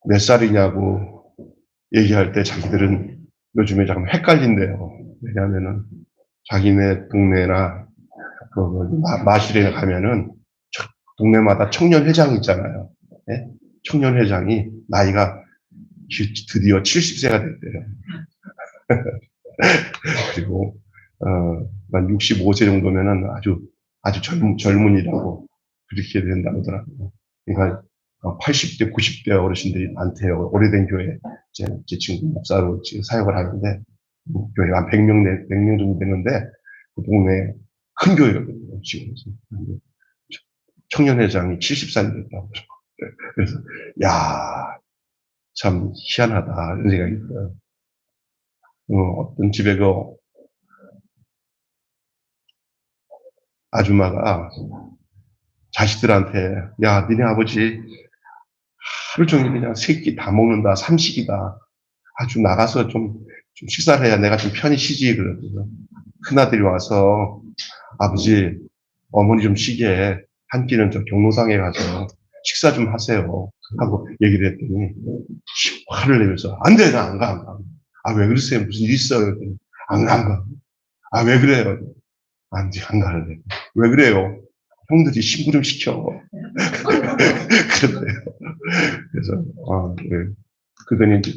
몇 살이냐고 얘기할 때 자기들은 요즘에 좀 헷갈린대요. 왜냐하면은 자기네 동네나 그 마실에 가면은 동네마다 청년회장 있잖아요. 예? 청년회장이 나이가 드디어 70세가 됐대요. 그리고 한 65세 정도면은 아주 젊은이라고 그렇게 된다고 하더라고요. 그러니까 80대, 90대 어르신들이 많대요. 오래된 교회 제 친구 목사로 지금 사역을 하는데 교회가 한 100명 정도 되는데 그 동네 큰 교회거든요. 지금 청년회장이 70살이 됐다고. 그래서 야, 참 희한하다 이런 생각이 들어요. 어떤 집에 그 아줌마가 자식들한테 야, 니네 아버지 하루 종일 그냥 세 끼 다 먹는다, 삼식이다. 아주 나가서 좀 식사를 해야 내가 좀 편히 쉬지 그러거든요. 큰아들이 와서 아버지 어머니 좀 쉬게 한 끼는 저 경로당에 가서 식사 좀 하세요 하고 얘기를 했더니 화를 내면서 안 돼, 나 안 가, 안 가. 아, 왜 그러세요? 무슨 일 있어요? 안 가, 안 가. 아, 왜 그래요? 안 갈래. 왜 그래요? 형들이 심부름 시켜. 그런데요. 그래서, 네. 그더니 이제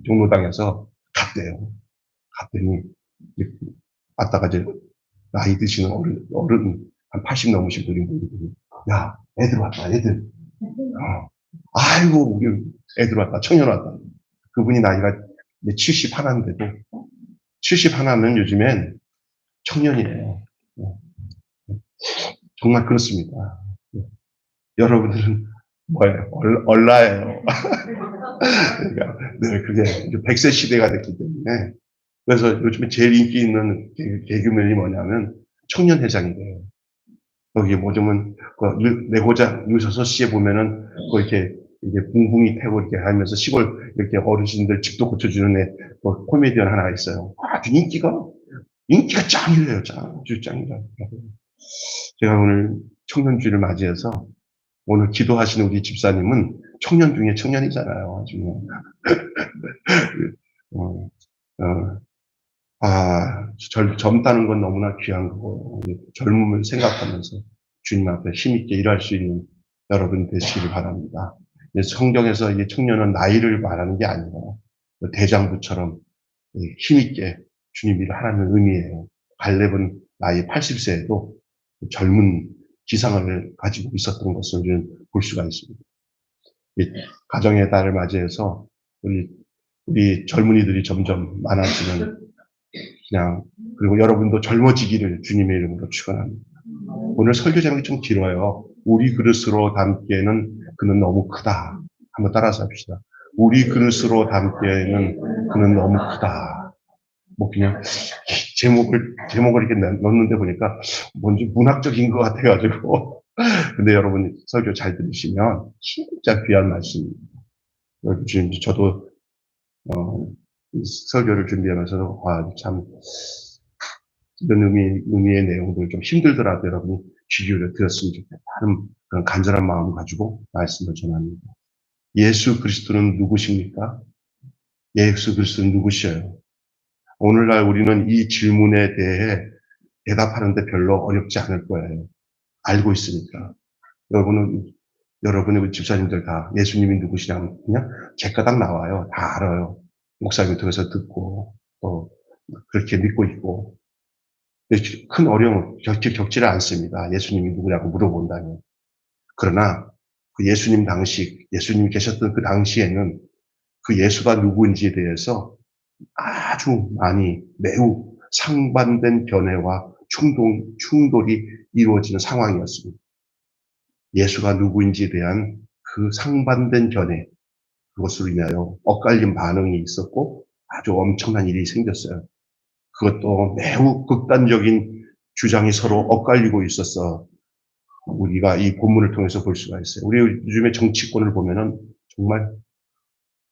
종로당에서 갔대요. 갔더니, 왔다가 이제 나이 드시는 한 80 넘으신 분이 보더니, 야, 애들 왔다, 애들. 아이고, 우리 애들 왔다, 청년 왔다. 그분이 나이가 이제 70 하나인데도, 70 하나면 요즘엔 청년이에요. 정말 그렇습니다. 여러분들은 뭐예요? 얼라예요. 그러니까 네, 그게 100세 시대가 됐기 때문에 그래서 요즘에 제일 인기 있는 개그맨이 뭐냐면 청년회장이래요. 거기 뭐냐면 내고자 뉴스 6시에 보면은 이렇게 이게 붕붕이 태고 이렇게 하면서 시골 이렇게 어르신들 집도 고쳐주는 코미디언 하나 있어요. 아주 인기가 짱이래요. 아주 짱이다. 제가 오늘 청년주의를 맞이해서 오늘 기도하시는 우리 집사님은 청년 중에 청년이잖아요. 아주 어, 어, 젊다는 건 너무나 귀한 거고, 젊음을 생각하면서 주님 앞에 힘있게 일할 수 있는 여러분 되시기를 바랍니다. 성경에서 이 청년은 나이를 말하는 게 아니라 대장부처럼 힘있게 주님 일을 하라는 의미예요. 갈렙은 나이 80세에도 젊은 기상을 가지고 있었던 것을 우리는 볼 수가 있습니다. 가정의 달을 맞이해서 우리 젊은이들이 점점 많아지는 그냥 그리고 여러분도 젊어지기를 주님의 이름으로 축원합니다. 오늘 설교 제목이 좀 길어요. 우리 그릇으로 담기에는 그는 너무 크다. 한번 따라서 합시다. 우리 그릇으로 담기에는 그는 너무 크다. 뭐 그냥 제목을 이렇게 넣는데 보니까 뭔지 문학적인 것 같아가지고. 근데 여러분 설교 잘 들으시면 진짜 귀한 말씀입니다. 지금 저도 설교를 준비하면서 참 이런 의미의 내용들 좀 힘들더라도 여러분이 귀 기울여 들었으면 좋겠다 하는 그런 간절한 마음을 가지고 말씀을 전합니다. 예수 그리스도는 누구십니까? 예수 그리스도는 누구시에요? 오늘날 우리는 이 질문에 대해 대답하는데 별로 어렵지 않을 거예요. 알고 있으니까. 여러분의 집사님들 다 예수님이 누구시냐면 그냥 제가닥 나와요. 다 알아요. 목사님 통해서 듣고 또 그렇게 믿고 있고 큰 어려움 겪지를 않습니다. 예수님이 누구냐고 물어본다면. 그러나 그 예수님 계셨던 그 당시에는 그 예수가 누구인지에 대해서 아주 많이 매우 상반된 견해와 충돌이 이루어지는 상황이었습니다. 예수가 누구인지에 대한 그 상반된 견해, 그것으로 인하여 엇갈린 반응이 있었고 아주 엄청난 일이 생겼어요. 그것도 매우 극단적인 주장이 서로 엇갈리고 있어서 우리가 이 본문을 통해서 볼 수가 있어요. 우리 요즘에 정치권을 보면은 정말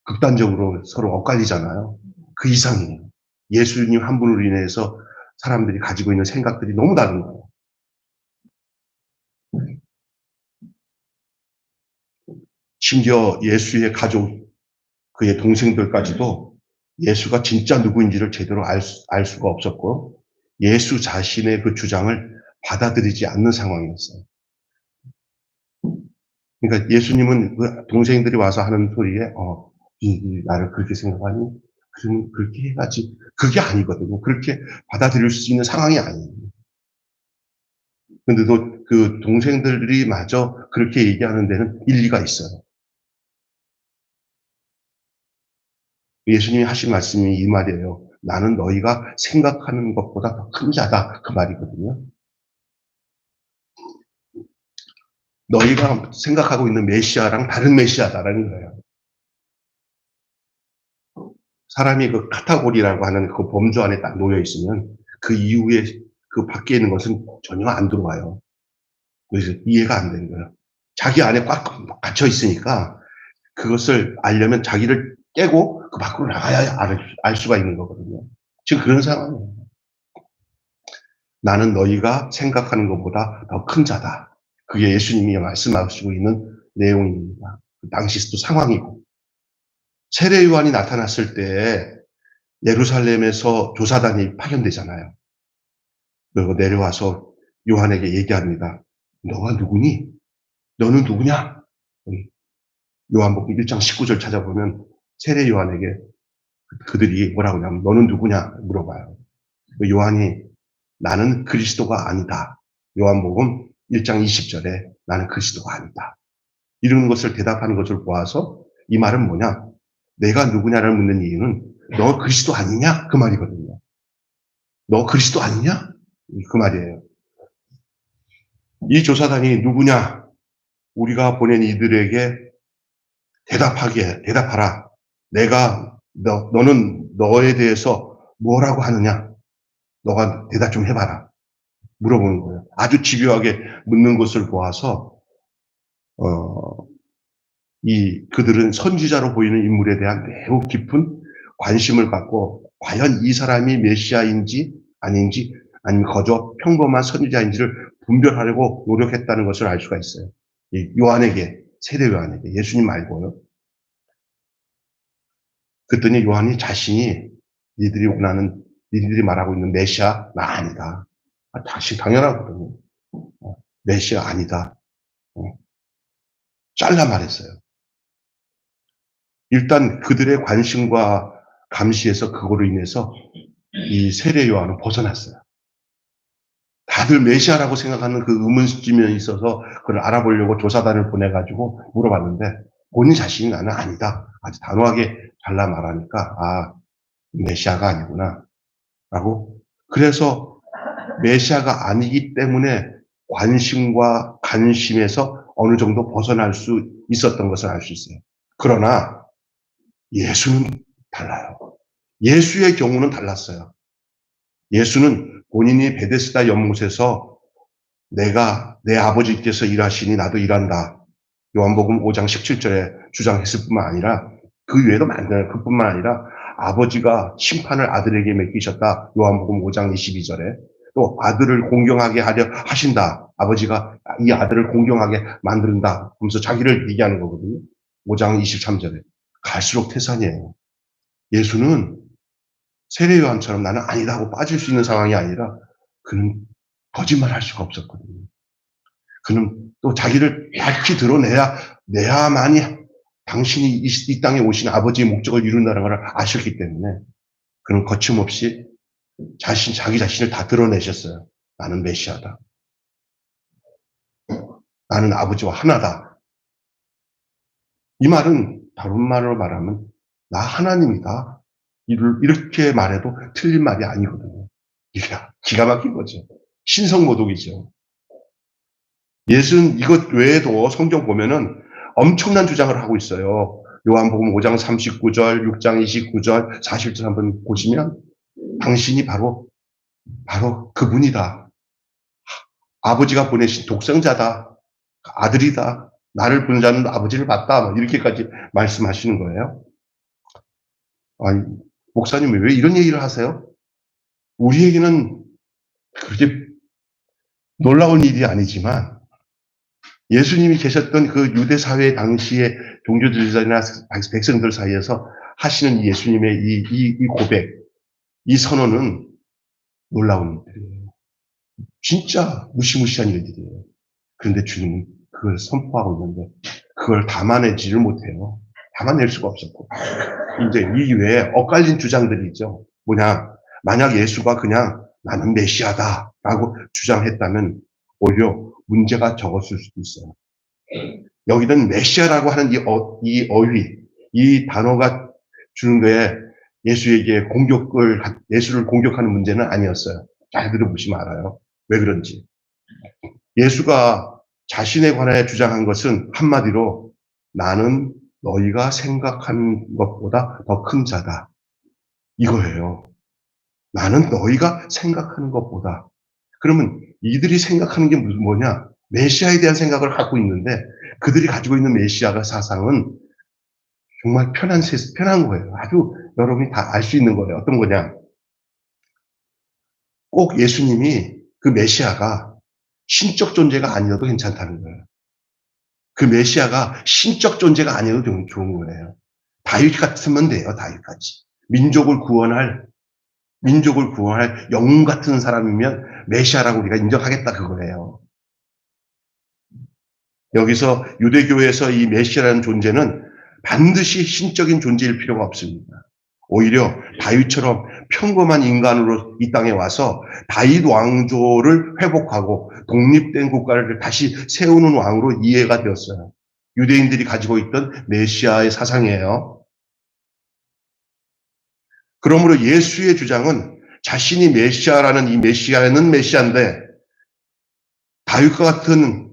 극단적으로 서로 엇갈리잖아요. 그 이상이에요. 예수님 한 분으로 인해서 사람들이 가지고 있는 생각들이 너무 다른 거예요. 심지어 예수의 가족, 그의 동생들까지도 예수가 진짜 누구인지를 제대로 알 수가 없었고, 예수 자신의 그 주장을 받아들이지 않는 상황이었어요. 그러니까 예수님은 그 동생들이 와서 하는 소리에, 나를 그렇게 생각하니? 그러면 그렇게 해야지. 그게 아니거든요. 그렇게 받아들일 수 있는 상황이 아니에요. 근데도 그 동생들이 마저 그렇게 얘기하는 데는 일리가 있어요. 예수님이 하신 말씀이 이 말이에요. 나는 너희가 생각하는 것보다 더 큰 자다. 그 말이거든요. 너희가 생각하고 있는 메시아랑 다른 메시아다라는 거예요. 사람이 그 카테고리라고 하는 그 범주 안에 딱 놓여 있으면 그 이후에 그 밖에 있는 것은 전혀 안 들어와요. 그래서 이해가 안 되는 거예요. 자기 안에 꽉 갇혀 있으니까 그것을 알려면 자기를 깨고 그 밖으로 나가야 알 수가 있는 거거든요. 지금 그런 상황이에요. 나는 너희가 생각하는 것보다 더 큰 자다. 그게 예수님이 말씀하시고 있는 내용입니다. 당시 또 상황이고. 세례 요한이 나타났을 때 예루살렘에서 조사단이 파견되잖아요. 그리고 내려와서 요한에게 얘기합니다. 너가 누구니? 너는 누구냐? 요한복음 1장 19절 찾아보면 세례 요한에게 그들이 뭐라고 하냐면 너는 누구냐 물어봐요. 요한이 나는 그리스도가 아니다. 요한복음 1장 20절에 나는 그리스도가 아니다. 이런 것을 대답하는 것을 보아서 이 말은 뭐냐? 내가 누구냐를 묻는 이유는 너 그리스도 아니냐? 그 말이거든요. 너 그리스도 아니냐? 그 말이에요. 이 조사단이 누구냐? 우리가 보낸 이들에게 대답하라. 너는 너에 대해서 뭐라고 하느냐? 너가 대답 좀 해봐라. 물어보는 거예요. 아주 집요하게 묻는 것을 보아서, 그들은 선지자로 보이는 인물에 대한 매우 깊은 관심을 갖고, 과연 이 사람이 메시아인지 아닌지, 아니면 거저 평범한 선지자인지를 분별하려고 노력했다는 것을 알 수가 있어요. 요한에게, 세례 요한에게, 예수님 말고요. 그랬더니 요한이 자신이 니들이 말하고 있는 메시아, 나 아니다. 다시 당연하거든요. 메시아 아니다. 잘라 말했어요. 일단 그들의 관심과 감시에서 그거로 인해서 이 세례 요한은 벗어났어요. 다들 메시아라고 생각하는 그 의문점에 있어서 그걸 알아보려고 조사단을 보내가지고 물어봤는데 본인 자신이 나는 아니다. 아주 단호하게 잘라 말하니까 메시아가 아니구나 라고. 그래서 메시아가 아니기 때문에 관심과 관심에서 어느 정도 벗어날 수 있었던 것을 알 수 있어요. 그러나 예수는 달라요. 예수의 경우는 달랐어요. 예수는 본인이 베데스다 연못에서 내 아버지께서 일하시니 나도 일한다. 요한복음 5장 17절에 주장했을 뿐만 아니라 그 외에도 많아요. 그뿐만 아니라 아버지가 심판을 아들에게 맡기셨다. 요한복음 5장 22절에 또 아들을 공경하게 하려 하신다. 아버지가 이 아들을 공경하게 만든다. 하면서 자기를 얘기하는 거거든요. 5장 23절에. 갈수록 태산이에요. 예수는 세례 요한처럼 나는 아니다 하고 빠질 수 있는 상황이 아니라 그는 거짓말할 수가 없었거든요. 그는 또 자기를 밝히 내야만이 당신이 이 땅에 오신 아버지의 목적을 이룬다는 걸 아셨기 때문에 그는 거침없이 자기 자신을 다 드러내셨어요. 나는 메시아다. 나는 아버지와 하나다. 이 말은 다른 말로 말하면 나 하나님이다. 이렇게 말해도 틀린 말이 아니거든요. 기가 막힌 거죠. 신성모독이죠. 예수는 이것 외에도 성경 보면은 엄청난 주장을 하고 있어요. 요한복음 5장 39절, 6장 29절, 40절 한번 보시면 당신이 바로 그분이다. 아버지가 보내신 독생자다. 아들이다. 나를 보는 자는 아버지를 봤다. 이렇게까지 말씀하시는 거예요. 아니, 목사님 왜 이런 얘기를 하세요? 우리에게는 그렇게 놀라운 일이 아니지만 예수님이 계셨던 그 유대 사회 당시의 종교지도자나 백성들 사이에서 하시는 이 예수님의 이 고백, 이 선언은 놀라운 일들이에요. 진짜 무시무시한 일들이에요. 그런데 주님은 그걸 선포하고 있는데 그걸 담아내지를 못해요. 담아낼 수가 없었고. 이제 이 외에 엇갈린 주장들이 있죠. 뭐냐, 만약 예수가 그냥 나는 메시아다라고 주장했다면 오히려 문제가 적었을 수도 있어요. 여기는 메시아라고 하는 이 어휘, 이 단어가 주는 거에 예수를 공격하는 문제는 아니었어요. 잘 들어보시면 알아요. 왜 그런지. 예수가 자신에 관하여 주장한 것은 한마디로 나는 너희가 생각하는 것보다 더 큰 자다. 이거예요. 나는 너희가 생각하는 것보다. 그러면 이들이 생각하는 게 뭐냐? 메시아에 대한 생각을 갖고 있는데 그들이 가지고 있는 메시아가 사상은 정말 편한 거예요. 아주 여러분이 다 알 수 있는 거예요. 어떤 거냐? 꼭 예수님이 그 메시아가 신적 존재가 아니어도 괜찮다는 거예요. 그 메시아가 신적 존재가 아니어도 좋은 거예요. 다윗 같으면 돼요. 다윗같이. 민족을 구원할 영웅 같은 사람이면 메시아라고 우리가 인정하겠다 그거예요. 여기서 유대교에서 이 메시아라는 존재는 반드시 신적인 존재일 필요가 없습니다. 오히려 다윗처럼 평범한 인간으로 이 땅에 와서 다윗 왕조를 회복하고 독립된 국가를 다시 세우는 왕으로 이해가 되었어요. 유대인들이 가지고 있던 메시아의 사상이에요. 그러므로 예수의 주장은 자신이 메시아라는 이 메시아는 메시아인데 다윗과 같은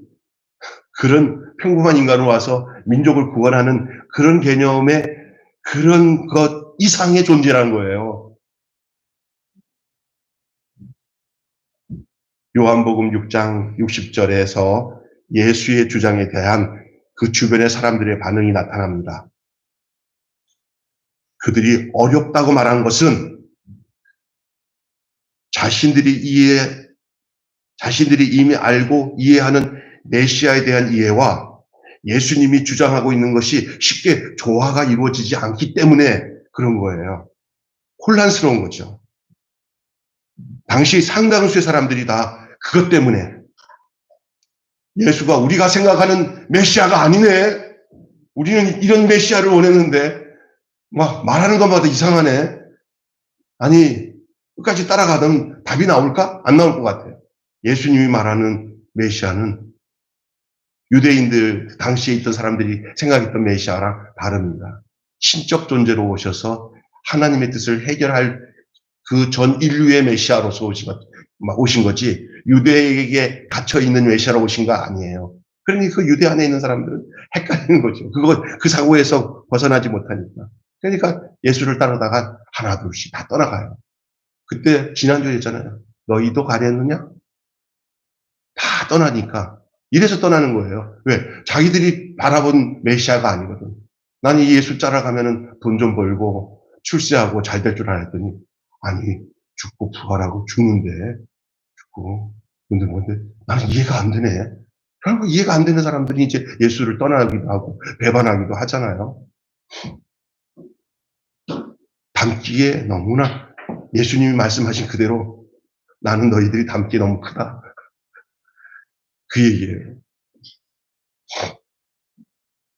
그런 평범한 인간으로 와서 민족을 구원하는 그런 개념의 그런 것 이상의 존재라는 거예요. 요한복음 6장 60절에서 예수의 주장에 대한 그 주변의 사람들의 반응이 나타납니다. 그들이 어렵다고 말한 것은 자신들이 이미 알고 이해하는 메시아에 대한 이해와 예수님이 주장하고 있는 것이 쉽게 조화가 이루어지지 않기 때문에 그런 거예요. 혼란스러운 거죠. 당시 상당수의 사람들이 다 그것 때문에 예수가 우리가 생각하는 메시아가 아니네. 우리는 이런 메시아를 원했는데 막 말하는 것마다 이상하네. 아니 끝까지 따라가던 답이 나올까? 안 나올 것 같아요. 예수님이 말하는 메시아는 유대인들 당시에 있던 사람들이 생각했던 메시아랑 다릅니다. 신적 존재로 오셔서 하나님의 뜻을 해결할 그 전 인류의 메시아로서 오신 거지 유대에게 갇혀있는 메시아로 오신 거 아니에요. 그러니 그 유대 안에 있는 사람들은 헷갈리는 거죠. 그 사고에서 벗어나지 못하니까. 그러니까 예수를 따르다가 하나 둘씩 다 떠나가요. 그때 지난주에 했잖아요. 너희도 가렸느냐? 다 떠나니까. 이래서 떠나는 거예요. 왜? 자기들이 바라본 메시아가 아니거든. 나는 이 예수 따라가면은 돈 좀 벌고 출세하고 잘 될 줄 알았더니 아니 죽고 부활하고 죽는데 죽고 근데 나는 이해가 안 되네. 결국 이해가 안 되는 사람들이 이제 예수를 떠나기도 하고 배반하기도 하잖아요. 담기에 너무나 예수님이 말씀하신 그대로 나는 너희들이 담기에 너무 크다. 그 얘기예요.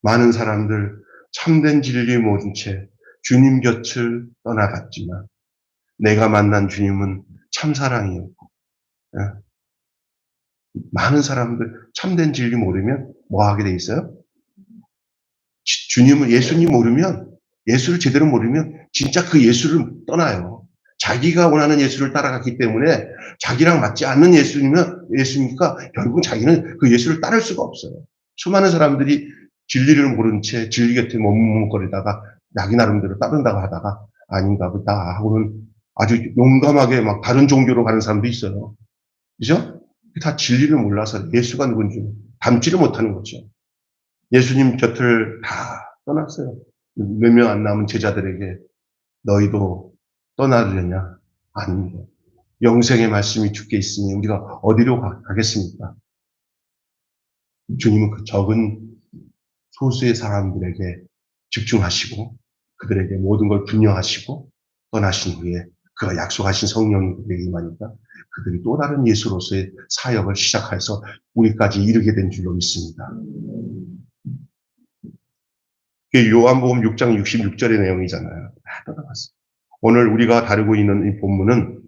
많은 사람들 참된 진리 모른 채 주님 곁을 떠나갔지만 내가 만난 주님은 참사랑이었고 많은 사람들 참된 진리 모르면 뭐 하게 돼 있어요? 예수님 모르면 예수를 제대로 모르면 진짜 그 예수를 떠나요. 자기가 원하는 예수를 따라갔기 때문에 자기랑 맞지 않는 예수니까 결국 자기는 그 예수를 따를 수가 없어요. 수많은 사람들이 진리를 모른 채 진리 곁에 머뭇거리다가 자기 나름대로 따른다고 하다가 아닌가 보다 하고는 아주 용감하게 막 다른 종교로 가는 사람도 있어요. 그죠? 다 진리를 몰라서 예수가 누군지 담지를 못하는 거죠. 예수님 곁을 다 떠났어요. 몇 명 안 남은 제자들에게 너희도 떠나려냐? 아닙니다. 영생의 말씀이 주께 있으니 우리가 어디로 가겠습니까? 주님은 그 적은 소수의 사람들에게 집중하시고 그들에게 모든 걸 분녀하시고 떠나신 후에 그가 약속하신 성령이 그들에게 임하니까 그들이 또 다른 예수로서의 사역을 시작해서 우리까지 이르게 된 줄로 믿습니다. 그게 요한복음 6장 66절의 내용이잖아요. 다 떠나갔어요. 오늘 우리가 다루고 있는 이 본문은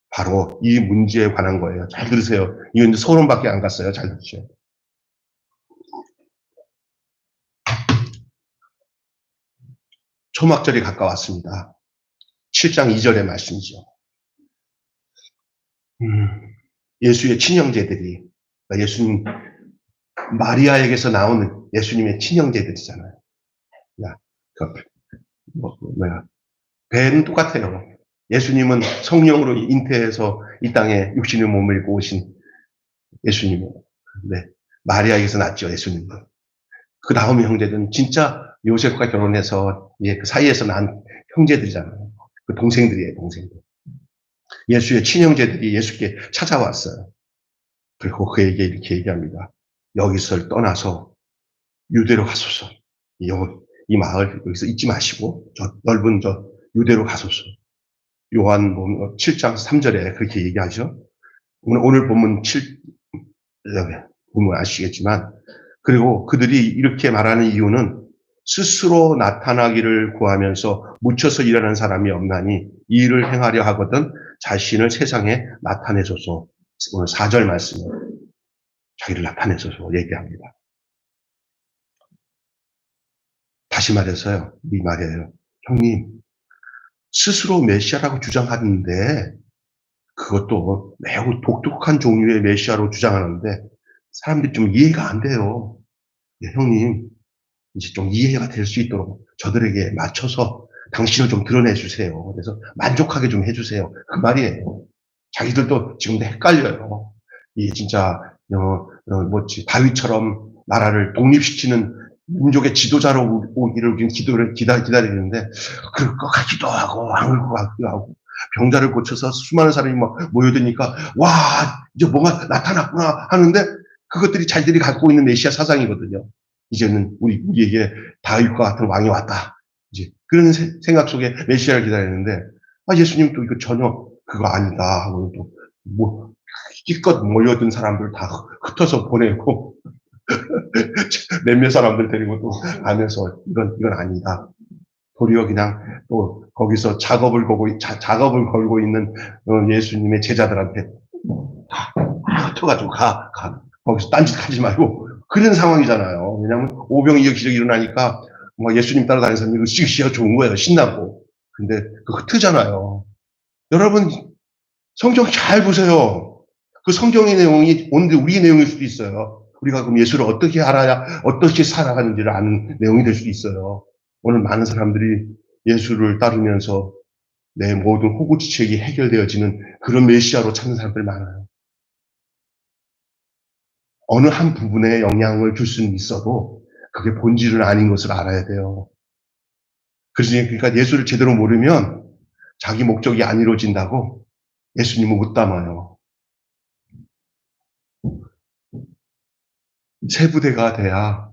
바로 이 문제에 관한 거예요. 잘 들으세요. 이건 이제 서론밖에 안 갔어요. 잘 들으세요. 초막절이 가까웠습니다. 7장 2절의 말씀이죠. 예수의 친형제들이, 그러니까 예수님, 마리아에게서 나오는 예수님의 친형제들이잖아요. 야, 배는 똑같아요. 예수님은 성령으로 잉태해서 이 땅에 육신의 몸을 입고 오신 예수님이에요. 네. 마리아에게서 났죠, 예수님은. 그 다음에 형제들은 진짜 요셉과 결혼해서 그 사이에서 난 형제들이잖아요. 그 동생들이에요, 동생들. 예수의 친형제들이 예수께 찾아왔어요. 그리고 그에게 이렇게 얘기합니다. 여기서 떠나서 유대로 가소서. 이 마을 여기서 잊지 마시고 저 넓은 저 유대로 가소서. 요한 7장 3절에 그렇게 얘기하죠. 오늘 본문 보면 아시겠지만 그리고 그들이 이렇게 말하는 이유는 스스로 나타나기를 구하면서 묻혀서 일하는 사람이 없나니 이 일을 행하려 하거든 자신을 세상에 나타내소서. 오늘 4절 말씀에 자기를 나타내소서 얘기합니다. 다시 말해서요. 이 말이에요. 형님 스스로 메시아라고 주장하는데 그것도 매우 독특한 종류의 메시아로 주장하는데 사람들이 좀 이해가 안 돼요. 네, 형님 이제 좀 이해가 될 수 있도록 저들에게 맞춰서 당신을 좀 드러내 주세요. 그래서 만족하게 좀 해주세요. 그 말이에요. 자기들도 지금도 헷갈려요. 이게 진짜 다윗처럼 나라를 독립시키는 민족의 지도자로 오기를 지금 기다리는데 그럴 것 같기도 하고 안 그럴 것 같기도 하고 병자를 고쳐서 수많은 사람이 막 모여드니까 와 이제 뭐가 나타났구나 하는데 그것들이 자기들이 갖고 있는 메시아 사상이거든요. 이제는 우리에게 다윗과 같은 왕이 왔다. 이제 그런 생각 속에 메시아를 기다리는데 예수님 또 이거 전혀 그거 아니다 하고 또 뭐 기껏 모여든 사람들 다 흩어서 보내고 몇몇 사람들 데리고 또 안에서 이건 아니다. 도리어 그냥 또 거기서 작업을 걸고 있는 예수님의 제자들한테 흩어가지고 가 거기서 딴짓하지 말고 그런 상황이잖아요. 왜냐하면 오병이어 기적이 일어나니까 막 예수님 따라다니는 사람이 으쌰으쌰 좋은 거예요. 신나고. 근데 그거 흩트잖아요. 여러분 성경 잘 보세요. 그 성경의 내용이 오늘 우리 내용일 수도 있어요. 우리가 그럼 예수를 어떻게 알아야 어떻게 살아가는지를 아는 내용이 될 수도 있어요. 오늘 많은 사람들이 예수를 따르면서 내 모든 호구지책이 해결되어지는 그런 메시아로 찾는 사람들 많아요. 어느 한 부분에 영향을 줄 수는 있어도 그게 본질은 아닌 것을 알아야 돼요. 그러니까 예수를 제대로 모르면 자기 목적이 안 이루어진다고 예수님은 못 담아요. 새 부대가 돼야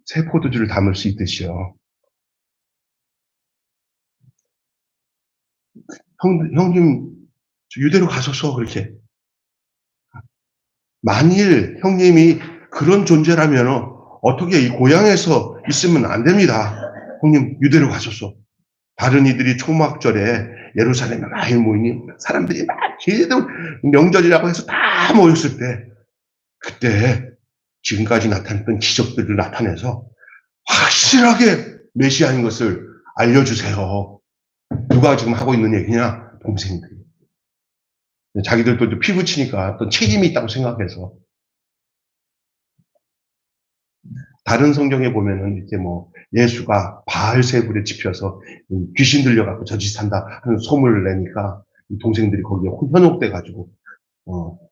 새 포도주를 담을 수 있듯이요. 형님 유대로 가소서 그렇게. 만일 형님이 그런 존재라면 어떻게 이 고향에서 있으면 안 됩니다. 형님 유대로 가소서. 다른 이들이 초막절에 예루살렘에 많이 모이니 사람들이 막 계속 명절이라고 해서 다 모였을 때 그때 지금까지 나타났던 기적들을 나타내서 확실하게 메시아인 것을 알려주세요. 누가 지금 하고 있는 얘기냐? 동생들이. 자기들도 피부치니까 어떤 책임이 있다고 생각해서. 다른 성경에 보면은 이렇게 예수가 바알세불에 집혀서 귀신 들려갖고 저 짓 한다 하는 소문을 내니까 동생들이 거기에 현혹돼가지고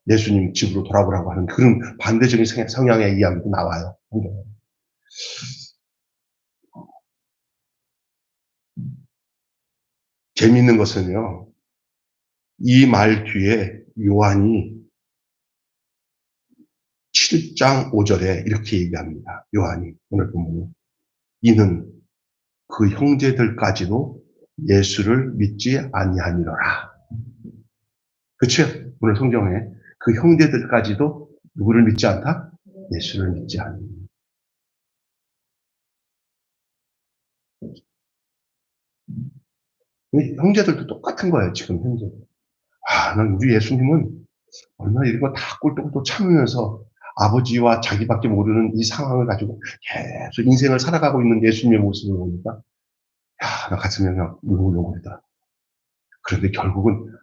예수님 집으로 돌아오라고 하는 그런 반대적인 성향의 이야기도 나와요. 재미있는 것은요. 이 말 뒤에 요한이 7장 5절에 이렇게 얘기합니다. 요한이 오늘 보면 이는 그 형제들까지도 예수를 믿지 아니하니라. 그렇죠? 오늘 성경에 그 형제들까지도 누구를 믿지 않다? 예수를 믿지 않는. 형제들도 똑같은 거예요, 지금 현재. 난 우리 예수님은 얼마나 이런 거 다 꼴떡꼴떡 참으면서 아버지와 자기밖에 모르는 이 상황을 가지고 계속 인생을 살아가고 있는 예수님의 모습을 보니까, 나 가슴이 그냥 울렁울렁거리다. 그런데 결국은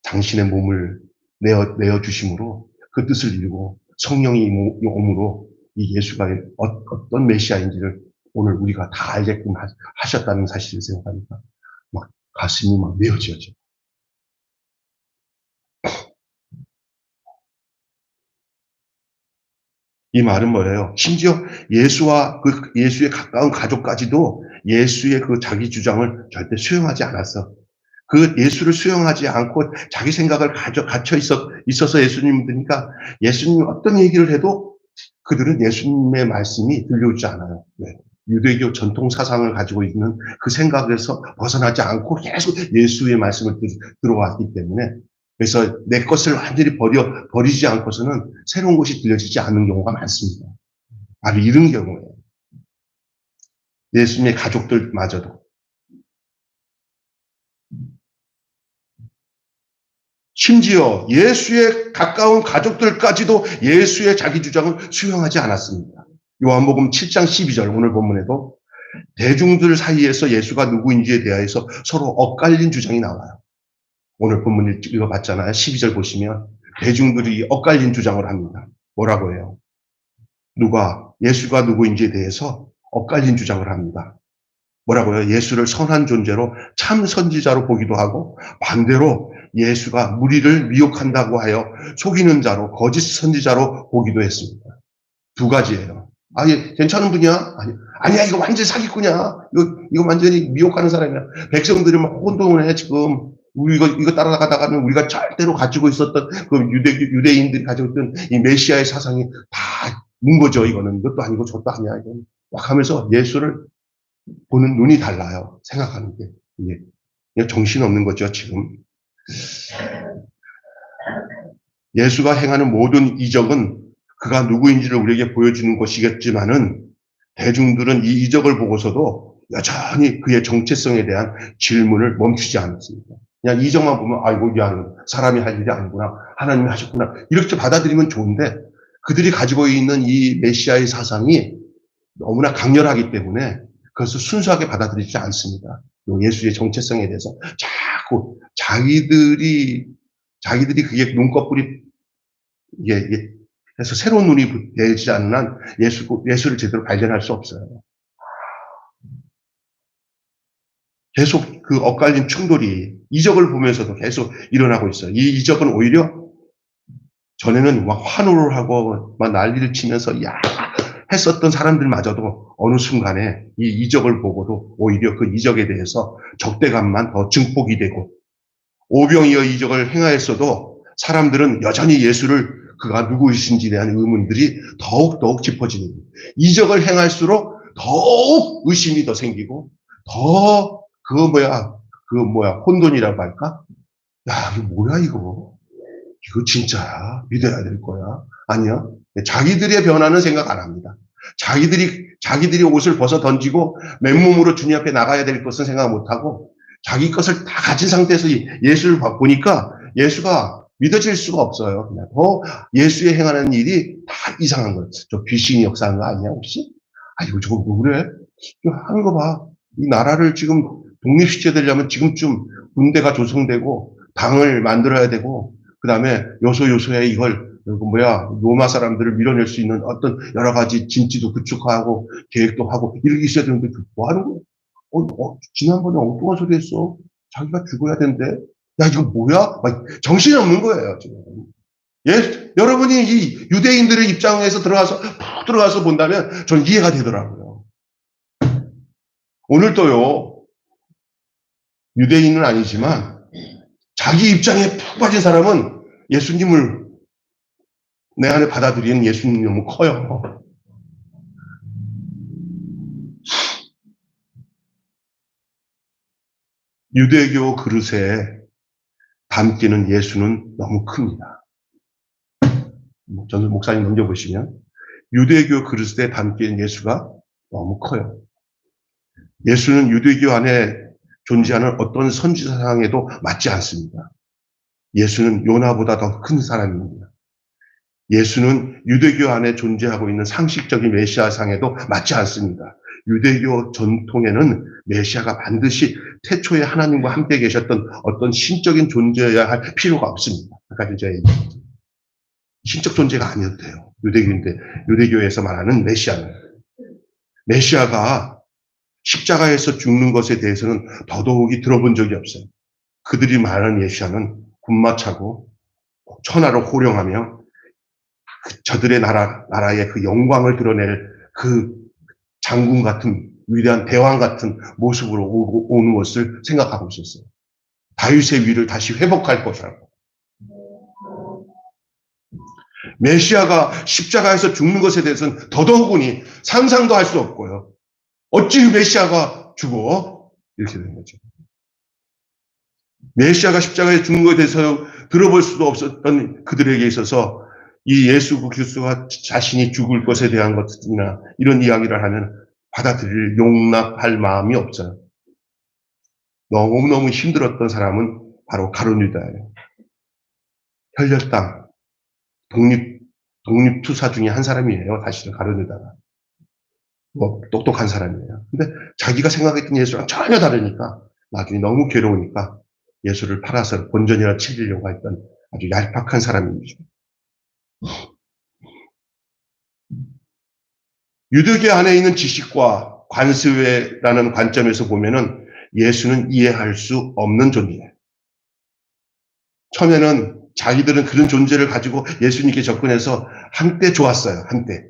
당신의 몸을 내어주심으로 그 뜻을 이루고 성령이 오므로 이 예수가 어떤 메시아인지를 오늘 우리가 다 알게끔 하셨다는 사실을 생각하니까 막 가슴이 막 메어져져. 이 말은 뭐예요? 심지어 예수와 예수의 가까운 가족까지도 예수의 그 자기 주장을 절대 수용하지 않았어. 그 예수를 수용하지 않고 자기 생각을 갇혀 있어서 예수님 믿으니까 예수님이 어떤 얘기를 해도 그들은 예수님의 말씀이 들려오지 않아요. 네. 유대교 전통 사상을 가지고 있는 그 생각에서 벗어나지 않고 계속 예수의 말씀을 들어왔기 때문에, 그래서 내 것을 완전히 버리지 않고서는 새로운 것이 들려지지 않는 경우가 많습니다. 바로 이런 경우에요. 예수님의 가족들마저도. 심지어 예수의 가까운 가족들까지도 예수의 자기 주장을 수용하지 않았습니다. 요한복음 7장 12절 오늘 본문에도 대중들 사이에서 예수가 누구인지에 대해서 서로 엇갈린 주장이 나와요. 오늘 본문을 읽어봤잖아요. 12절 보시면 대중들이 엇갈린 주장을 합니다. 뭐라고 해요? 예수가 누구인지에 대해서 엇갈린 주장을 합니다. 뭐라고요? 예수를 선한 존재로 참 선지자로 보기도 하고, 반대로 예수가 무리를 미혹한다고 하여 속이는 자로 거짓 선지자로 보기도 했습니다. 두 가지예요. 얘 괜찮은 분이야? 아니야, 이거 완전히 사기꾼이야. 이거 완전히 미혹하는 사람이야. 백성들이 막 혼동을 해, 지금. 이거 따라가다가는 우리가 절대로 가지고 있었던 그 유대인들이 가지고 있던 이 메시아의 사상이 다 문 거죠, 이거는. 이것도 아니고 저것도 아니야, 이건. 막 하면서 예수를 보는 눈이 달라요. 생각하는 게. 그냥 정신없는 거죠, 지금. 예수가 행하는 모든 이적은 그가 누구인지를 우리에게 보여주는 것이겠지만은, 대중들은 이 이적을 보고서도 여전히 그의 정체성에 대한 질문을 멈추지 않았습니다. 그냥 이적만 보면 사람이 할 일이 아니구나, 하나님이 하셨구나, 이렇게 받아들이면 좋은데, 그들이 가지고 있는 이 메시아의 사상이 너무나 강렬하기 때문에 그것을 순수하게 받아들이지 않습니다. 예수의 정체성에 대해서 자꾸 자기들이 그게 눈꺼풀이 해서 새로운 눈이 되지 않는 한 예수를 제대로 발견할 수 없어요. 계속 그 엇갈린 충돌이 이적을 보면서도 계속 일어나고 있어요. 이 이적은 오히려 전에는 막 환호를 하고 막 난리를 치면서 했었던 사람들마저도 어느 순간에 이 이적을 보고도 오히려 그 이적에 대해서 적대감만 더 증폭이 되고, 오병이어 이적을 행하였어도 사람들은 여전히 예수를 그가 누구이신지에 대한 의문들이 더욱 짚어지는 거예요. 이적을 행할수록 더욱 의심이 더 생기고, 더 혼돈이라고 할까? 이거 뭐야, 이거 진짜야? 믿어야 될 거야? 아니야? 자기들의 변화는 생각 안 합니다. 자기들이 옷을 벗어 던지고 맨몸으로 주님 앞에 나가야 될 것은 생각 못 하고, 자기 것을 다 가진 상태에서 예수를 보니까 예수가 믿어질 수가 없어요. 그냥 예수의 행하는 일이 다 이상한 거예요. 저 귀신이 역사한 거 아니야, 혹시? 이거 저거 뭐 그래? 하는 거 봐. 이 나라를 지금 독립시켜야 지금쯤 군대가 조성되고 당을 만들어야 되고, 그 다음에 요소요소에 이걸 로마 사람들을 밀어낼 수 있는 어떤 여러 가지 진지도 구축하고 계획도 하고 이렇게 있어야 되는데 뭐 하는 거야? 지난번에 엉뚱한 소리 했어. 자기가 죽어야 된대. 이거 뭐야? 정신이 없는 거예요, 지금. 여러분이 이 유대인들의 입장에서 들어가서 본다면 전 이해가 되더라고요. 오늘도요, 유대인은 아니지만 자기 입장에 푹 빠진 사람은 예수님을 내 안에 받아들이는 예수님이 너무 커요. 유대교 그릇에 담기는 예수는 너무 큽니다. 저는 목사님 넘겨보시면 유대교 그릇에 담기는 예수가 너무 커요. 예수는 유대교 안에 존재하는 어떤 선지자상에도 맞지 않습니다. 예수는 요나보다 더 큰 사람입니다. 예수는 유대교 안에 존재하고 있는 상식적인 메시아상에도 맞지 않습니다. 유대교 전통에는 메시아가 반드시 태초에 하나님과 함께 계셨던 어떤 신적인 존재여야 할 필요가 없습니다. 아까 제가 얘기했죠. 신적 존재가 아니어도 돼요. 유대교인데, 유대교에서 말하는 메시아가 십자가에서 죽는 것에 대해서는 더더욱이 들어본 적이 없어요. 그들이 말하는 메시아는 군마차고 천하를 호령하며 저들의 나라의 그 영광을 드러낼 그 장군 같은 위대한 대왕 같은 모습으로 오는 것을 생각하고 있었어요. 다윗의 위를 다시 회복할 것이라고. 메시아가 십자가에서 죽는 것에 대해서는 더더욱이 상상도 할 수 없고요. 어찌 메시아가 죽어? 이렇게 되는 거죠. 메시아가 십자가에 죽는 것에 대해서 들어볼 수도 없었던 그들에게 있어서 이 예수 그리스도가 자신이 죽을 것에 대한 것이나 이런 이야기를 하면 받아들일 용납할 마음이 없어요. 너무너무 힘들었던 사람은 바로 가룟 유다예요. 혈혈당 독립투사 중에 한 사람이에요. 사실은 가룟 유다가. 똑똑한 사람이에요. 근데 자기가 생각했던 예수랑 전혀 다르니까 나중에 너무 괴로우니까 예수를 팔아서 본전이라 챙기려고 했던 아주 얄팍한 사람이죠. 유대교 안에 있는 지식과 관습회라는 관점에서 보면은 예수는 이해할 수 없는 존재예요. 처음에는 자기들은 그런 존재를 가지고 예수님께 접근해서 한때 좋았어요. 한때.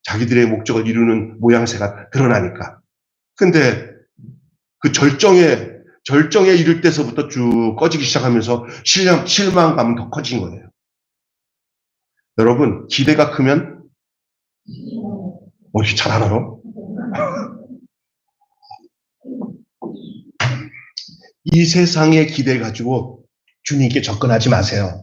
자기들의 목적을 이루는 모양새가 드러나니까. 근데 그 절정에 이를 때서부터 쭉 꺼지기 시작하면서 실망감은 더 커진 거예요. 여러분, 기대가 크면 이렇게 잘 알아요? 이 세상의 기대 가지고 주님께 접근하지 마세요.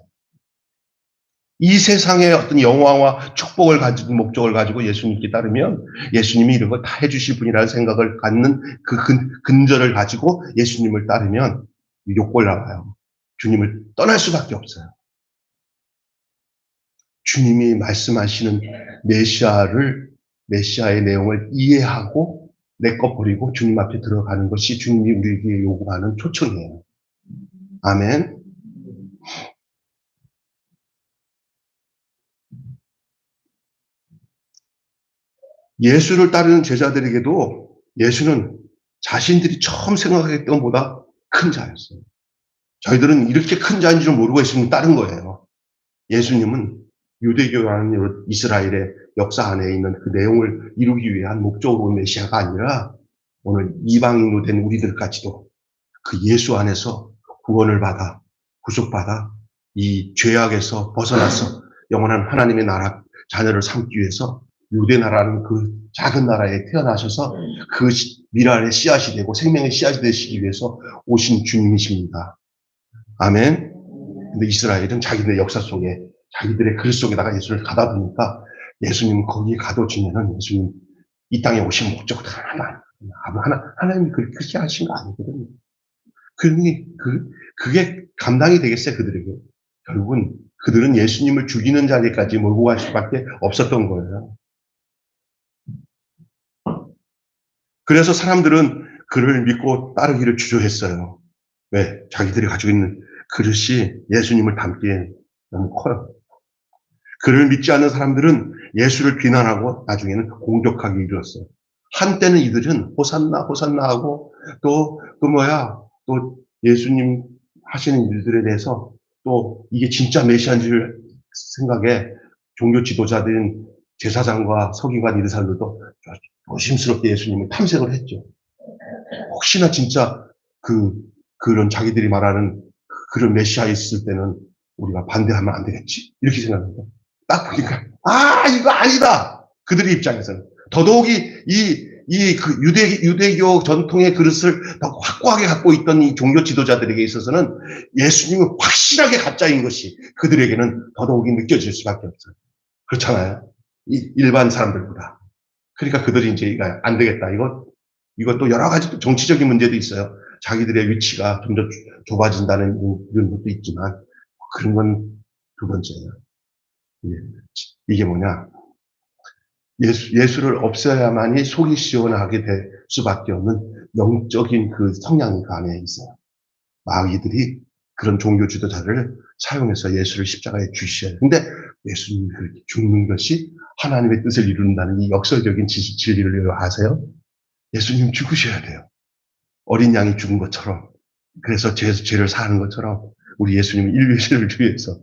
이 세상의 어떤 영화와 축복을 가지고 목적을 가지고 예수님께 따르면 예수님이 이런 걸 다 해주실 분이라는 생각을 갖는 그 근저를 가지고 예수님을 따르면 욕골 나와요. 주님을 떠날 수밖에 없어요. 주님이 말씀하시는 메시아의 내용을 이해하고 내 것 버리고 주님 앞에 들어가는 것이 주님이 우리에게 요구하는 초청이에요. 아멘. 예수를 따르는 제자들에게도 예수는 자신들이 처음 생각했던 것보다 큰 자였어요. 저희들은 이렇게 큰 자인 줄 모르고 예수님을 따른 거예요. 예수님은 유대교라는 이스라엘의 역사 안에 있는 그 내용을 이루기 위한 목적으로 온 메시아가 아니라 오늘 이방인으로 된 우리들까지도 그 예수 안에서 구원을 받아 구속받아 이 죄악에서 벗어나서 영원한 하나님의 나라 자녀를 삼기 위해서 유대 나라는 그 작은 나라에 태어나셔서 그 미랄의 씨앗이 되고 생명의 씨앗이 되시기 위해서 오신 주님이십니다. 아멘. 근데 이스라엘은 자기들의 역사 속에 자기들의 글 속에다가 예수를 가다 보니까 예수님 거기에 가둬지면은 예수님 이 땅에 오신 목적은 하나님이 그렇게 하신 거 아니거든요. 그게 감당이 되겠어요, 그들에게. 결국은 그들은 예수님을 죽이는 자리까지 몰고 갈 수밖에 없었던 거예요. 그래서 사람들은 그를 믿고 따르기를 주저했어요. 왜? 자기들이 가지고 있는 그릇이 예수님을 담기에 너무 커요. 그를 믿지 않는 사람들은 예수를 비난하고 나중에는 공격하기 이르렀어요. 한때는 이들은 호산나 하고 또 예수님 하시는 일들에 대해서 또 이게 진짜 메시아인 줄 생각에 종교 지도자들인 제사장과 서기관 이런 사람들도 조심스럽게 예수님을 탐색을 했죠. 혹시나 진짜 그런 자기들이 말하는 그런 메시아 있을 때는 우리가 반대하면 안 되겠지. 이렇게 생각합니다. 딱 보니까, 이거 아니다! 그들의 입장에서는. 더더욱이 그 유대교 전통의 그릇을 더 확고하게 갖고 있던 이 종교 지도자들에게 있어서는 예수님은 확실하게 가짜인 것이 그들에게는 더더욱이 느껴질 수밖에 없어요. 그렇잖아요. 일반 사람들보다. 그러니까 그들이 이제 안 되겠다. 이것도 여러 가지 또 정치적인 문제도 있어요. 자기들의 위치가 좀 더 좁아진다는 이런 것도 있지만, 그런 건 두 번째예요. 이게 뭐냐. 예수를 없애야만이 속이 시원하게 될 수밖에 없는 영적인 그 성향이 그 안에 있어요. 마귀들이 그런 종교 지도자를 사용해서 예수를 십자가에 죽이셔요. 근데 예수님이 그렇게 죽는 것이 하나님의 뜻을 이룬다는 이 역설적인 진리를 아세요? 예수님 죽으셔야 돼요. 어린 양이 죽은 것처럼. 그래서 죄를 사하는 것처럼 우리 예수님은 인류를 위해서.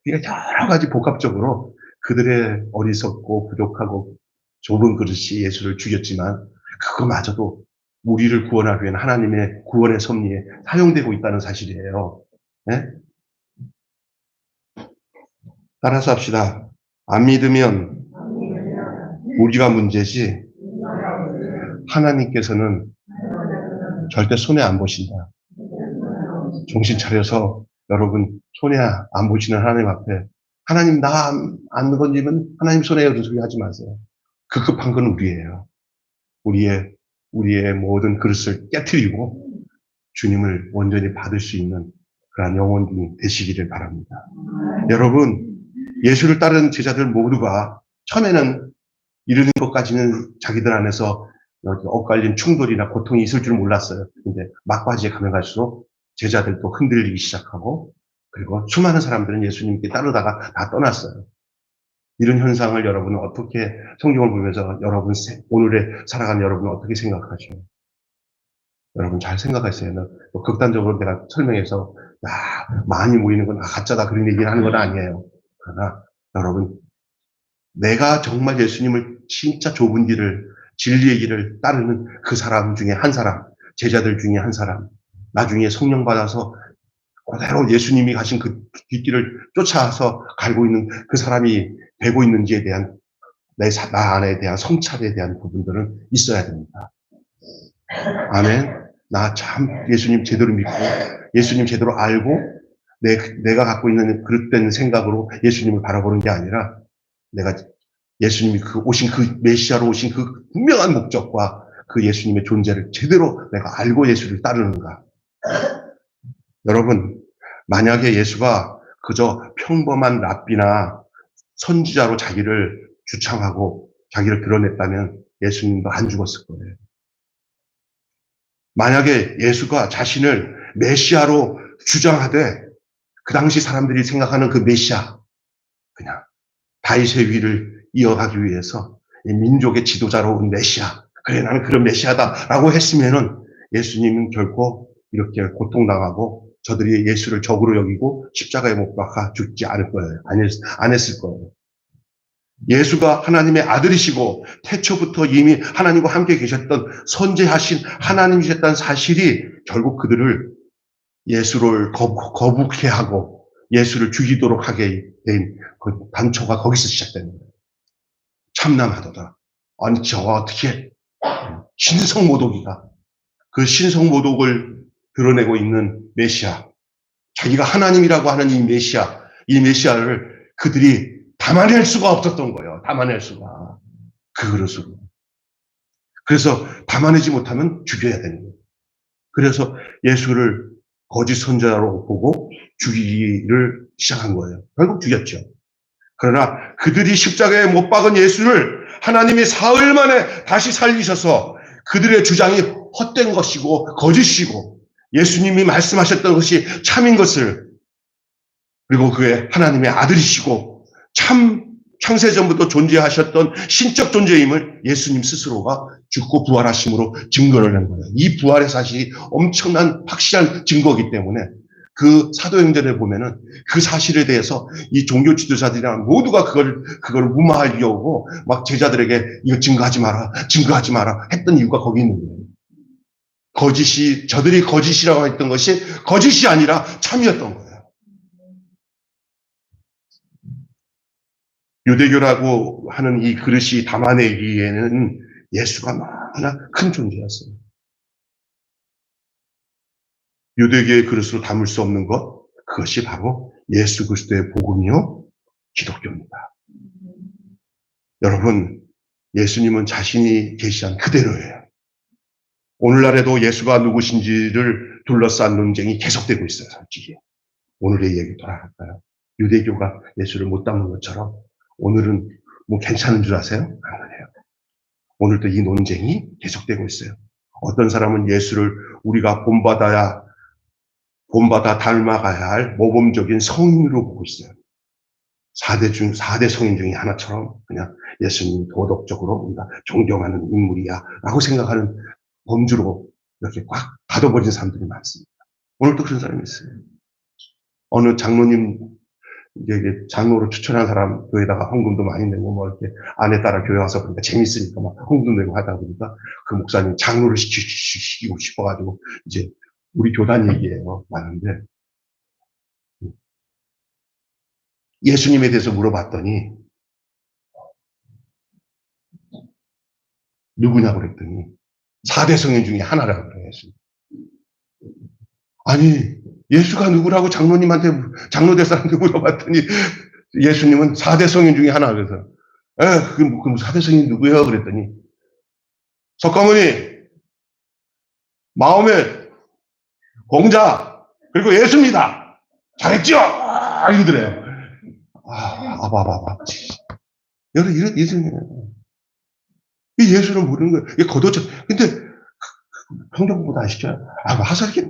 그러니까 여러 가지 복합적으로 그들의 어리석고 부족하고 좁은 그릇이 예수를 죽였지만 그거마저도 우리를 구원하기 위한 하나님의 구원의 섭리에 사용되고 있다는 사실이에요. 네? 따라서 합시다. 안 믿으면 우리가 문제지 하나님께서는 절대 손해 안 보신다. 정신 차려서 여러분 손해 안 보시는 하나님 앞에 하나님 나 안 건지면 하나님 손해요 이런 소리 하지 마세요. 급급한 건 우리예요. 우리의 모든 그릇을 깨트리고 주님을 온전히 받을 수 있는 그런 영혼이 되시기를 바랍니다. 여러분 예수를 따르는 제자들 모두가 처음에는 이르는 것까지는 자기들 안에서 엇갈린 충돌이나 고통이 있을 줄 몰랐어요. 근데 막바지에 가면 갈수록 제자들도 흔들리기 시작하고 그리고 수많은 사람들은 예수님께 따르다가 다 떠났어요. 이런 현상을 여러분은 어떻게 성경을 보면서 여러분 오늘의 살아가는 여러분은 어떻게 생각하죠? 여러분 잘 생각하세요. 극단적으로 내가 설명해서 많이 모이는 건 가짜다 그런 얘기를 하는 건 아니에요. 그러나 여러분 내가 정말 예수님을 진짜 좁은 길을 진리의 길을 따르는 그 사람 중에 한 사람, 제자들 중에 한 사람, 나중에 성령 받아서 그대로 예수님이 가신 그 뒷길을 쫓아서 갈고 있는 그 사람이 되고 있는지에 대한 나 안에 대한 성찰에 대한 부분들은 있어야 됩니다. 아멘. 나 참 예수님 제대로 믿고 예수님 제대로 알고 내가 갖고 있는 그릇된 생각으로 예수님을 바라보는 게 아니라 내가 예수님이 오신 그 메시아로 오신 그 분명한 목적과 그 예수님의 존재를 제대로 내가 알고 예수를 따르는가. 여러분 만약에 예수가 그저 평범한 랍비나 선지자로 자기를 주창하고 자기를 드러냈다면 예수님도 안 죽었을 거예요. 만약에 예수가 자신을 메시아로 주장하되 그 당시 사람들이 생각하는 그 메시아 그냥 다윗의 위를 이어가기 위해서 민족의 지도자로 온 메시아 그래 나는 그런 메시아다라고 했으면은 예수님은 결코 이렇게 고통당하고 저들이 예수를 적으로 여기고 십자가에 못 박아 죽지 않을 거예요. 안 했을 거예요. 예수가 하나님의 아들이시고 태초부터 이미 하나님과 함께 계셨던 선지하신 하나님이셨다는 사실이 결국 그들을 예수를 거북해 하고 예수를 죽이도록 하게 된 그 단초가 거기서 시작된 거예요. 참남하도다. 아니 저가 어떻게 신성모독이다. 그 신성모독을 드러내고 있는 메시아 자기가 하나님이라고 하는 이 메시아를 그들이 담아낼 수가 없었던 거예요. 담아낼 수가. 그 그릇으로. 그래서 담아내지 못하면 죽여야 되는 거예요. 그래서 예수를 거짓 선지자로 보고 죽이기를 시작한 거예요. 결국 죽였죠. 그러나 그들이 십자가에 못 박은 예수를 하나님이 사흘 만에 다시 살리셔서 그들의 주장이 헛된 것이고 거짓이고 예수님이 말씀하셨던 것이 참인 것을 그리고 그의 하나님의 아들이시고 참 창세전부터 존재하셨던 신적 존재임을 예수님 스스로가 죽고 부활하심으로 증거를 한 거예요. 이 부활의 사실이 엄청난 확실한 증거이기 때문에 그 사도행전에 보면은 그 사실에 대해서 이 종교 지도자들이랑 모두가 그걸 무마하려고 막 제자들에게 이거 증거하지 마라 했던 이유가 거기 있는 거예요. 저들이 거짓이라고 했던 것이 거짓이 아니라 참이었던 거예요. 유대교라고 하는 이 그릇이 담아내기에는 예수가 너무나 큰 존재였어요. 유대교의 그릇으로 담을 수 없는 것, 그것이 바로 예수 그리스도의 복음이요 기독교입니다. 여러분, 예수님은 자신이 계시한 그대로예요. 오늘날에도 예수가 누구신지를 둘러싼 논쟁이 계속되고 있어요, 솔직히. 오늘의 얘기 돌아갈까요? 유대교가 예수를 못 담는 것처럼 오늘은 뭐 괜찮은 줄 아세요? 안 그래요. 오늘도 이 논쟁이 계속되고 있어요. 어떤 사람은 예수를 우리가 본받아 닮아가야 할 모범적인 성인으로 보고 있어요. 4대 성인 중에 하나처럼 그냥 예수님이 도덕적으로 우리가 존경하는 인물이야 라고 생각하는 범주로 이렇게 꽉 가둬버린 사람들이 많습니다. 오늘도 그런 사람이 있어요. 어느 장로님, 이게 장로로 추천한 사람 교회에다가 헌금도 많이 내고 뭐 이렇게 아내 따라 교회 와서 그러니까 재밌으니까 막 헌금 내고 하다 보니까 그 목사님 장로를 시키고 싶어가지고 이제 우리 교단 얘기예요. 많은데 예수님에 대해서 물어봤더니 누구냐고 그랬더니 4대 성인 중에 하나라고 그래요. 예수님. 아니 예수가 누구라고 장로 될 사람한테 물어봤더니 예수님은 4대 성인 중에 하나. 그래서 그럼 4대 성인 누구예요? 그랬더니 석가모니, 마음의 공자, 그리고 예수입니다. 잘했죠? 이러더래요. 아바바바. 여러분, 이 예수는 모르는 거예요. 이게 걷어져. 근데, 성경보다 아시죠? 하사리,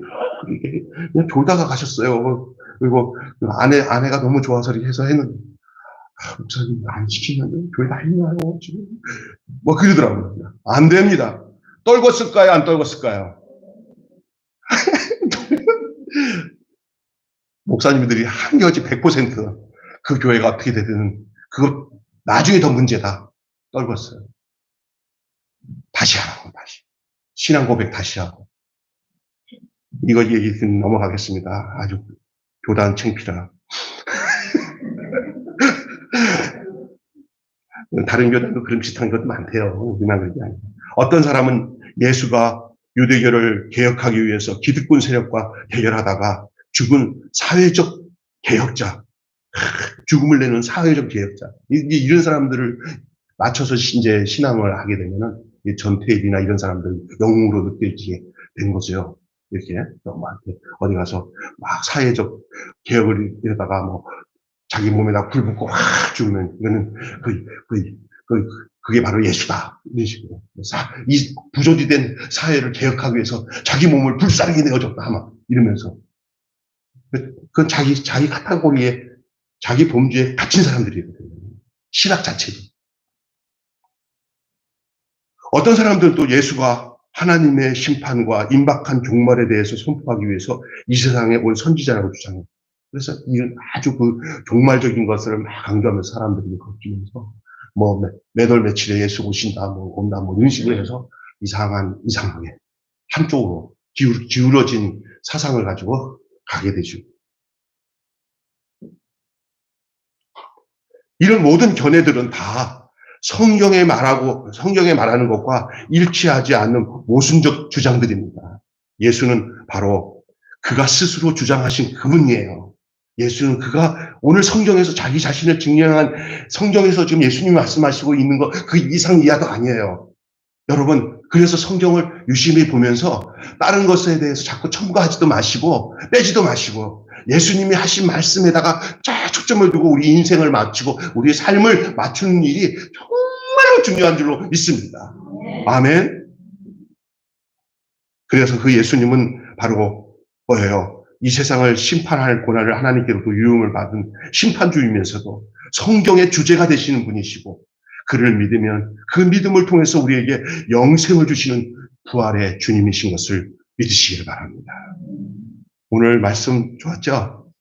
그냥 졸다가 가셨어요. 그리고, 아내가 너무 좋아서 이렇게 해서 했는데, 목사님, 안 시키면 교회 다니나요? 지금? 뭐, 그러더라고요. 안 됩니다. 떨궜을까요? 안 떨궜을까요? 목사님들이 한겨지 100% 그 교회가 어떻게 되든 그거 나중에 더 문제다. 떨궜어요. 다시 하라고, 다시. 신앙 고백 다시 하고. 이거 얘기 넘어가겠습니다. 아주 교단 창피라. 다른 교단도 그런 비슷한 것도 많대요. 우리만 그런 게 아니고. 어떤 사람은 예수가 유대교를 개혁하기 위해서 기득권 세력과 대결하다가 죽은 사회적 개혁자, 죽음을 내는 사회적 개혁자, 이런 사람들을 맞춰서 이제 신앙을 하게 되면은 전태일이나 이런 사람들 영웅으로 느껴지게 된 거죠. 이렇게 너무한테 어디 가서 막 사회적 개혁을 이러다가 뭐 자기 몸에다 불 붙고 확 죽으면 이거는 그게 바로 예수다. 이런 식으로. 이 부조리된 사회를 개혁하기 위해서 자기 몸을 불사르게 내어줬다. 아마 이러면서. 그건 자기 카테고리에, 자기 범주에 갇힌 사람들이거든요. 신학 자체도. 어떤 사람들은 또 예수가 하나님의 심판과 임박한 종말에 대해서 선포하기 위해서 이 세상에 온 선지자라고 주장해요. 그래서 이런 아주 그 종말적인 것을 막 강조하면서 사람들이 걷기면서 뭐 몇 월 며칠에 예수 오신다, 뭐 온다, 뭐 이런 식으로 해서 이상하게 한쪽으로 기울어진 사상을 가지고 가게 되죠. 이런 모든 견해들은 다 성경에 말하는 것과 일치하지 않는 모순적 주장들입니다. 예수는 바로 그가 스스로 주장하신 그분이에요. 예수는 그가 오늘 성경에서 자기 자신을 증명한, 성경에서 지금 예수님이 말씀하시고 있는 것 그 이상 이하도 아니에요. 여러분, 그래서 성경을 유심히 보면서 다른 것에 대해서 자꾸 첨가하지도 마시고 빼지도 마시고 예수님이 하신 말씀에다가 쫙 초점을 두고 우리 인생을 맞추고 우리의 삶을 맞추는 일이 정말로 중요한 줄로 믿습니다. 아멘. 그래서 그 예수님은 바로 뭐예요? 이 세상을 심판할 고난을 하나님께로부터 유음을 받은 심판주이면서도 성경의 주제가 되시는 분이시고 그를 믿으면 그 믿음을 통해서 우리에게 영생을 주시는 부활의 주님이신 것을 믿으시길 바랍니다. 오늘 말씀 좋았죠?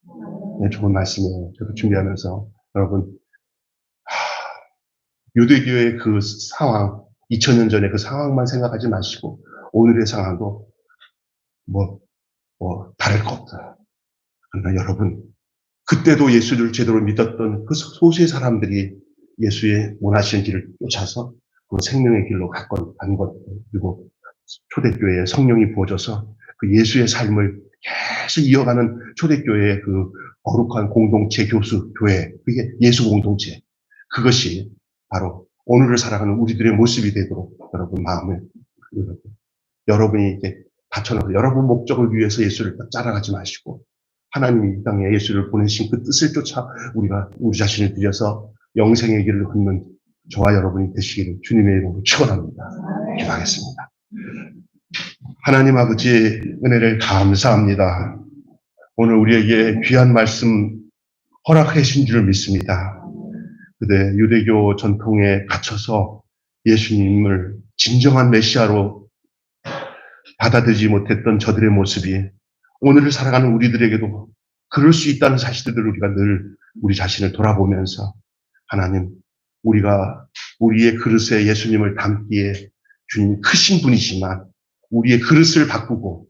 네, 좋은 말씀이에요. 저도 준비하면서 여러분 유대교의 그 상황, 2000년 전의 그 상황만 생각하지 마시고 오늘의 상황도 뭐 다를 것 없다. 그러나 여러분 그때도 예수를 제대로 믿었던 그 소수의 사람들이 예수의 원하시는 길을 쫓아서 그 생명의 길로 간 것, 그리고 초대교회에 성령이 부어져서 그 예수의 삶을 계속 이어가는 초대교회의 그 거룩한 공동체, 교수, 교회, 그게 예수 공동체. 그것이 바로 오늘을 살아가는 우리들의 모습이 되도록 여러분 마음을, 여러분이 이제 받쳐놓고 여러분 목적을 위해서 예수를 따라가지 마시고 하나님이 이 땅에 예수를 보내신 그 뜻을 쫓아 우리가 우리 자신을 들여서 영생의 길을 걷는 저와 여러분이 되시기를 주님의 이름으로 축원합니다. 기도하겠습니다. 하나님 아버지 은혜를 감사합니다. 오늘 우리에게 귀한 말씀 허락해 주신 줄 믿습니다. 그대 유대교 전통에 갇혀서 예수님을 진정한 메시아로 받아들이지 못했던 저들의 모습이 오늘을 살아가는 우리들에게도 그럴 수 있다는 사실들을 우리가 늘 우리 자신을 돌아보면서 하나님, 우리가 우리의 그릇에 예수님을 담기에 주님 크신 분이지만 우리의 그릇을 바꾸고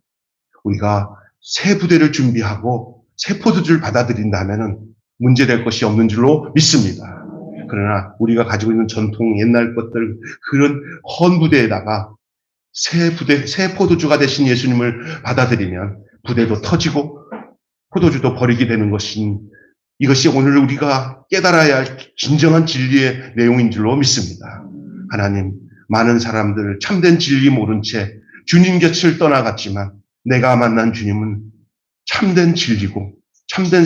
우리가 새 부대를 준비하고 새 포도주를 받아들인다면 문제될 것이 없는 줄로 믿습니다. 그러나 우리가 가지고 있는 전통 옛날 것들 그런 헌 부대에다가 새 포도주가 되신 예수님을 받아들이면 부대도 터지고 포도주도 버리게 되는 이것이 오늘 우리가 깨달아야 할 진정한 진리의 내용인 줄로 믿습니다. 하나님, 많은 사람들 참된 진리 모른 채 주님 곁을 떠나갔지만 내가 만난 주님은 참된 진리고 참된